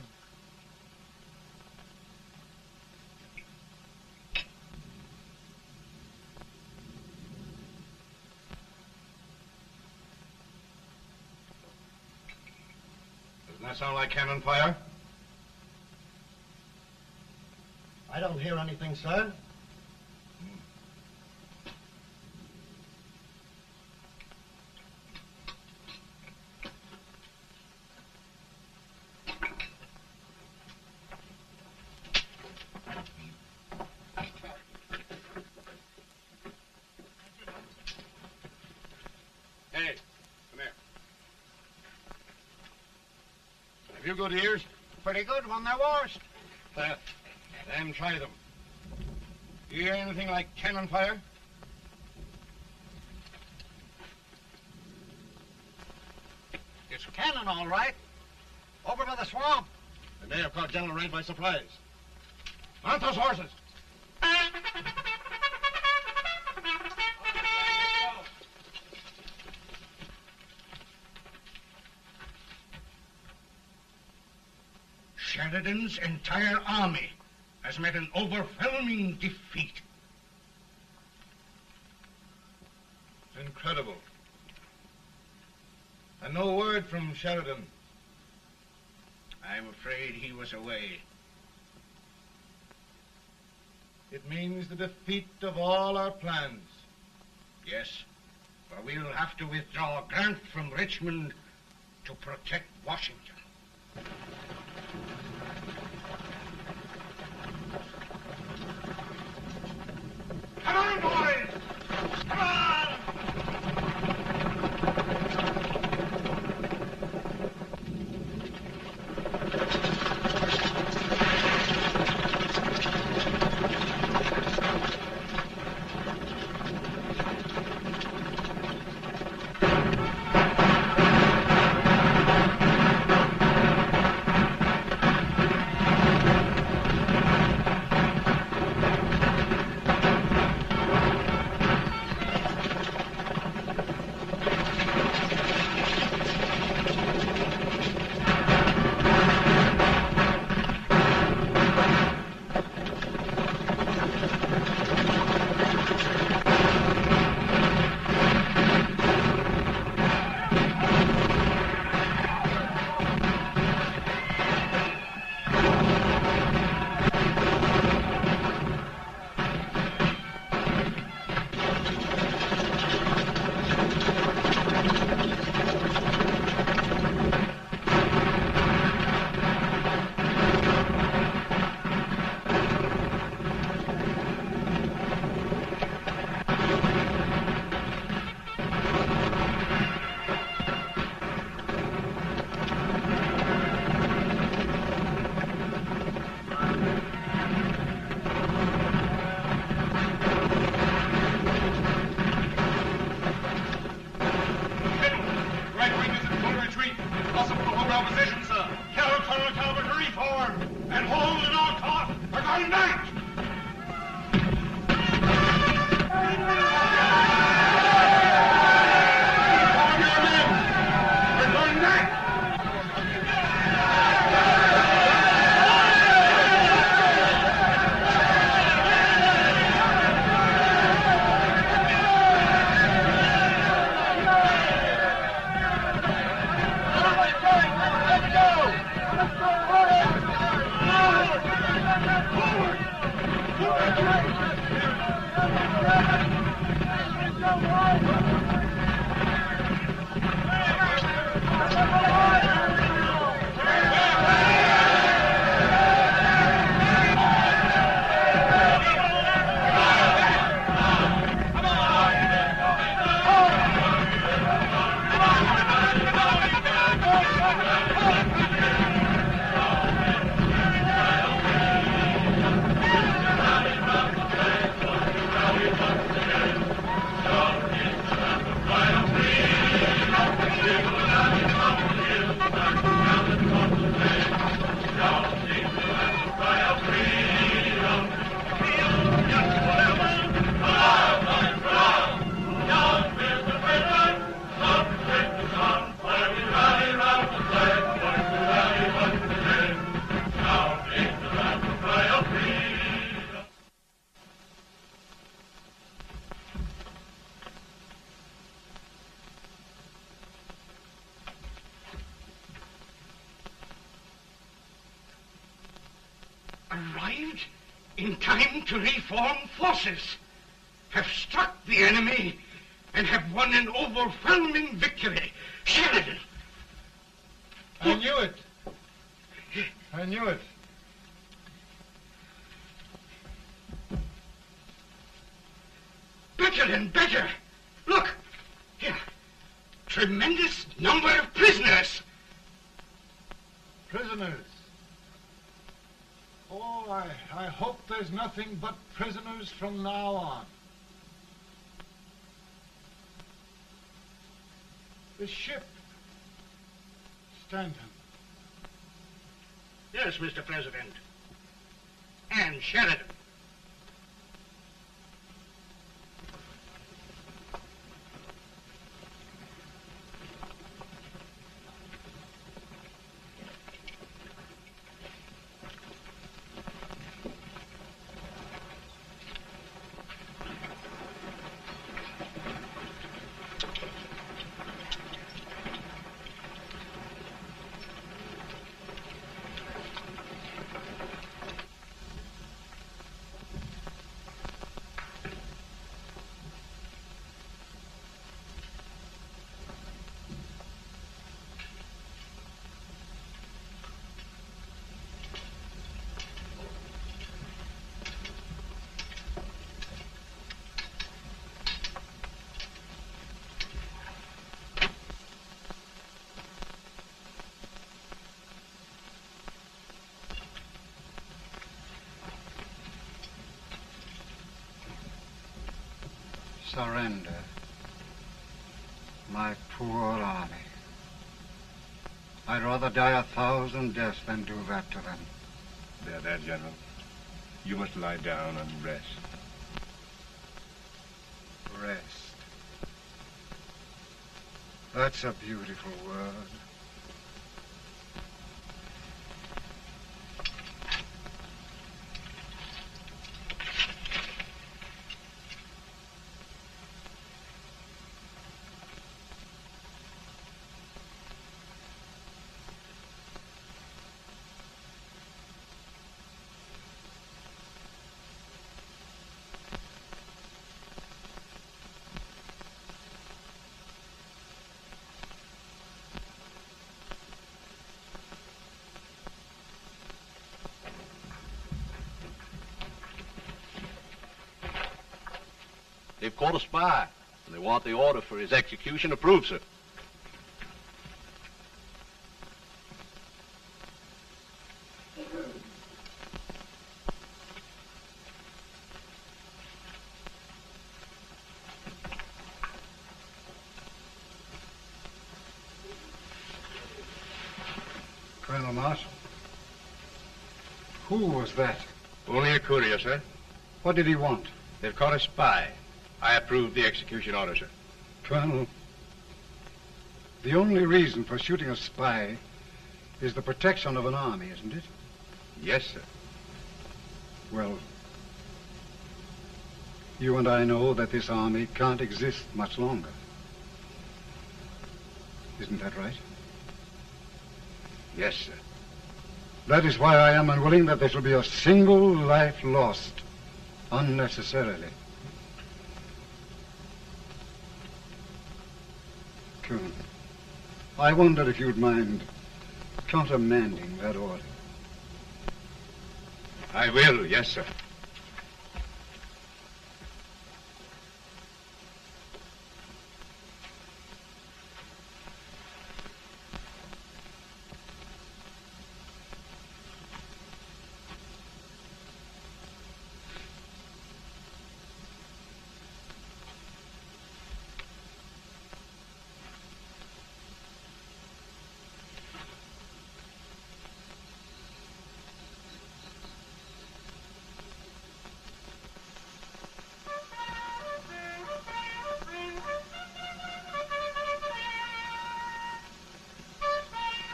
Doesn't that sound like cannon fire? I don't hear anything, sir. Hey, come here. Have you good ears? Pretty good when they're washed. Then try them. You hear anything like cannon fire? It's cannon, all right. Over by the swamp. They may have caught General Rank by surprise. Mount those horses. Sheridan's entire army has met an overwhelming defeat. Incredible. And no word from Sheridan. I'm afraid he was away. It means the defeat of all our plans. Yes, for we'll have to withdraw Grant from Richmond to protect Washington. Come on, boys! Come on! Arrived in time to reform forces, have struck the enemy, and have won an overwhelming victory. Sheridan! I knew it. I knew it. Better and better. Look, here. Tremendous number of prisoners. Prisoners. Oh, I hope there's nothing but prisoners from now on. The ship. Stanton. Yes, Mr. President. And Sheridan. Surrender. My poor army. I'd rather die 1,000 deaths than do that to them. There, General. You must lie down and rest. Rest. That's a beautiful word. They've caught a spy, and they want the order for his execution approved, sir. Colonel Marshall. Who was that? Only a courier, sir. What did he want? They've caught a spy. I approve the execution order, sir. Colonel, the only reason for shooting a spy is the protection of an army, isn't it? Yes, sir. Well, you and I know that this army can't exist much longer. Isn't that right? Yes, sir. That is why I am unwilling that there shall be a single life lost unnecessarily. Colonel. I wondered if you'd mind countermanding that order. I will, yes, sir.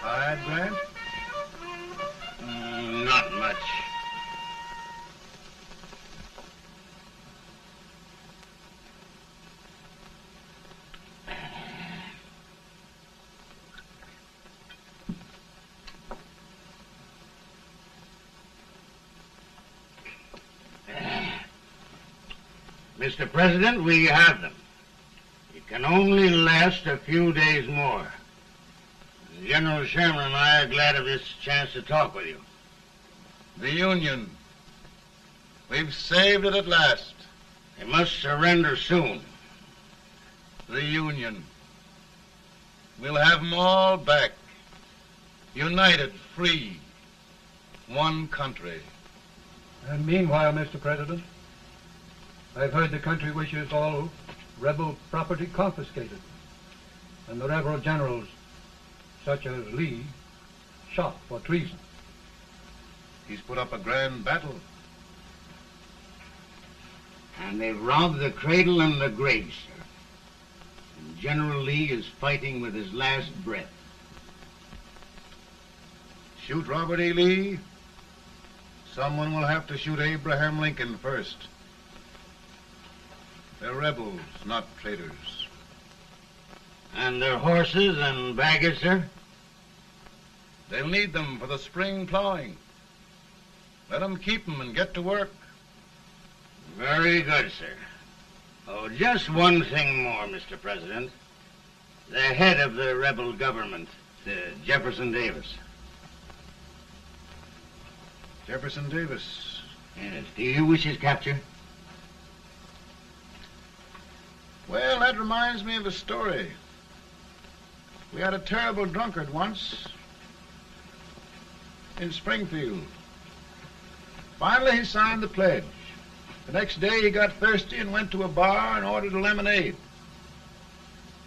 Tired, Grant? Not much. Mr. President, we have them. It can only last a few days more. General Sherman and I are glad of this chance to talk with you. The Union. We've saved it at last. They must surrender soon. The Union. We'll have them all back. United, free. One country. And meanwhile, Mr. President, I've heard the country wishes all rebel property confiscated, and the rebel generals, such as Lee, shot for treason. He's put up a grand battle. And they've robbed the cradle and the grave, sir. And General Lee is fighting with his last breath. Shoot Robert E. Lee? Someone will have to shoot Abraham Lincoln first. They're rebels, not traitors. And their horses and baggage, sir? They'll need them for the spring plowing. Let them keep them and get to work. Very good, sir. Oh, just one thing more, Mr. President. The head of the rebel government, Jefferson Davis. Jefferson Davis? Yes. Do you wish his capture? Well, that reminds me of a story. We had a terrible drunkard once in Springfield. Finally, he signed the pledge. The next day, he got thirsty and went to a bar and ordered a lemonade.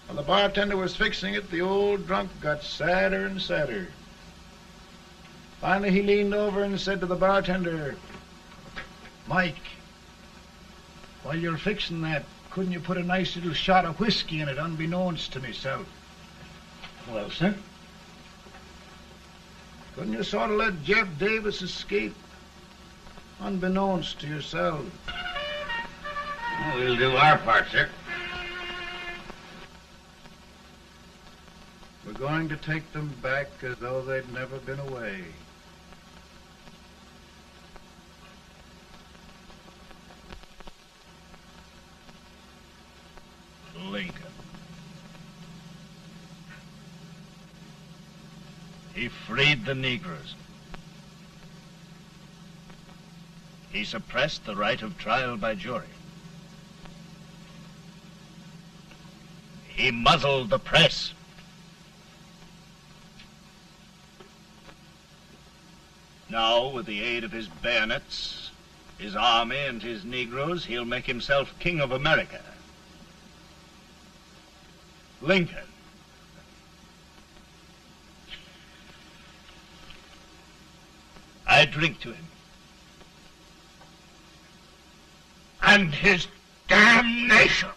While the bartender was fixing it, the old drunk got sadder and sadder. Finally, he leaned over and said to the bartender, "Mike, while you're fixing that, couldn't you put a nice little shot of whiskey in it, unbeknownst to myself?" Well, sir? Couldn't you sort of let Jeff Davis escape, unbeknownst to yourself? Well, we'll do our part, sir. We're going to take them back as though they'd never been away. Lincoln. He freed the Negroes. He suppressed the right of trial by jury. He muzzled the press. Now, with the aid of his bayonets, his army, and his Negroes, he'll make himself king of America. Lincoln. I drink to him. And his damnation.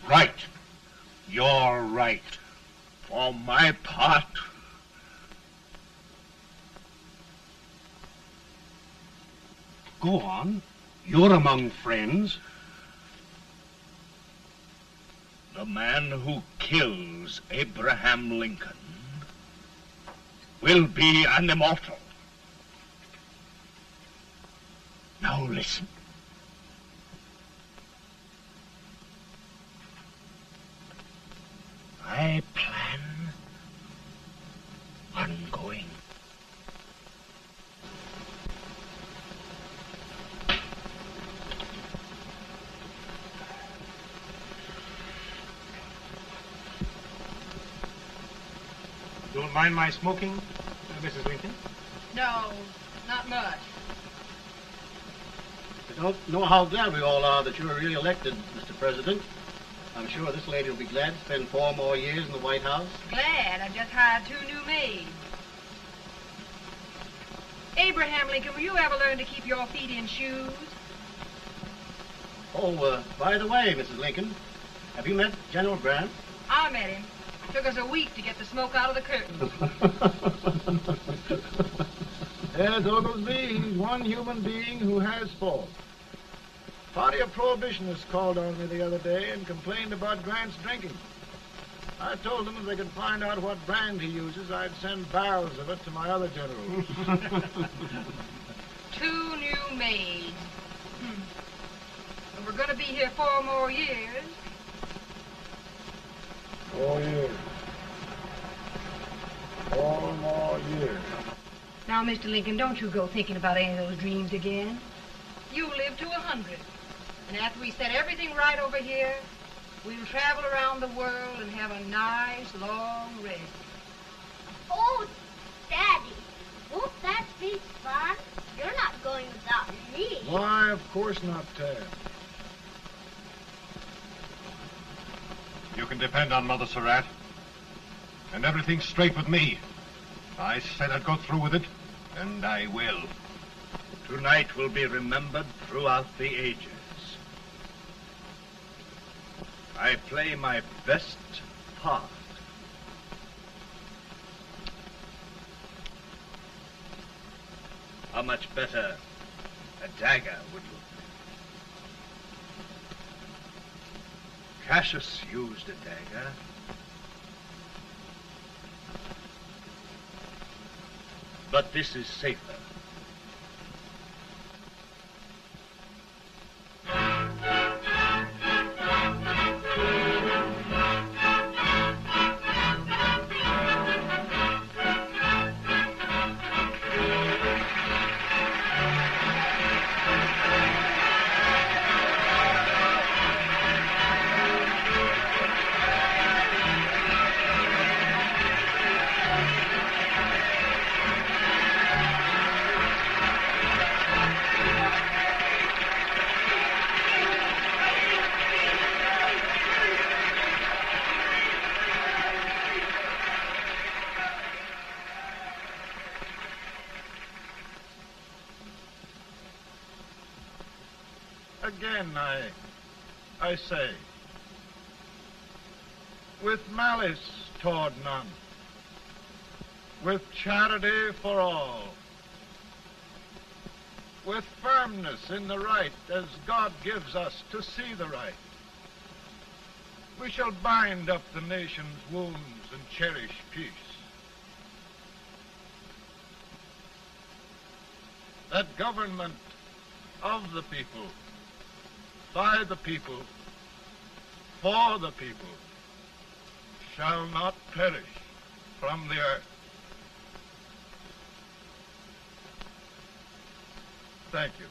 Right. You're right. For my part, go on. You're among friends. The man who kills Abraham Lincoln will be an immortal. Now listen. Mind my smoking, Mrs. Lincoln? No, not much. I don't know how glad we all are that you're re-elected, Mr. President. I'm sure this lady will be glad to spend 4 more years in the White House. Glad. I've just hired 2 new maids. Abraham Lincoln, will you ever learn to keep your feet in shoes? Oh, by the way, Mrs. Lincoln, have you met General Grant? I met him. Took us a week to get the smoke out of the curtains. Yes, Oglesby, he's one human being who has faults. Party of Prohibitionists called on me the other day and complained about Grant's drinking. I told them if they could find out what brand he uses, I'd send barrels of it to my other generals. 2 new maids. And we're going to be here 4 more years. 4 years. 4 more years. Now, Mr. Lincoln, don't you go thinking about any of those dreams again. You live to 100. And after we set everything right over here, we'll travel around the world and have a nice, long rest. Oh, Daddy, won't that be fun? You're not going without me. Why, of course not, Tad. You can depend on Mother Surratt. And everything's straight with me. I said I'd go through with it, and I will. Tonight will be remembered throughout the ages. I play my best part. How much better a dagger would look. Cassius used a dagger. But this is safer. Again, I say, with malice toward none, with charity for all, with firmness in the right as God gives us to see the right, we shall bind up the nation's wounds and cherish peace. That government of the people, by the people, for the people, shall not perish from the earth. Thank you.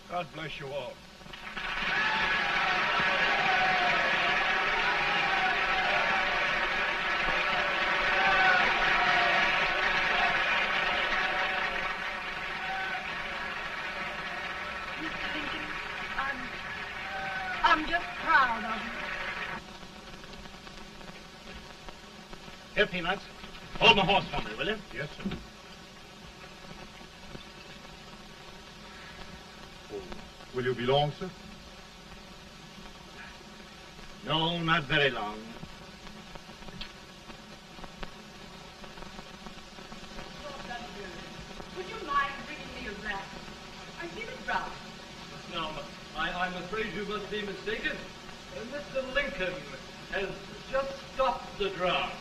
God bless you all. Mr. Lincoln, I'm just proud of you. Here, Peanuts. Hold my horse for me, will you? Yes, sir. Will you be long, sir? No, not very long. Would you mind bringing me a wrap? I feel it dry. No, I'm afraid you must be mistaken. Mr. Lincoln has just stopped the draft.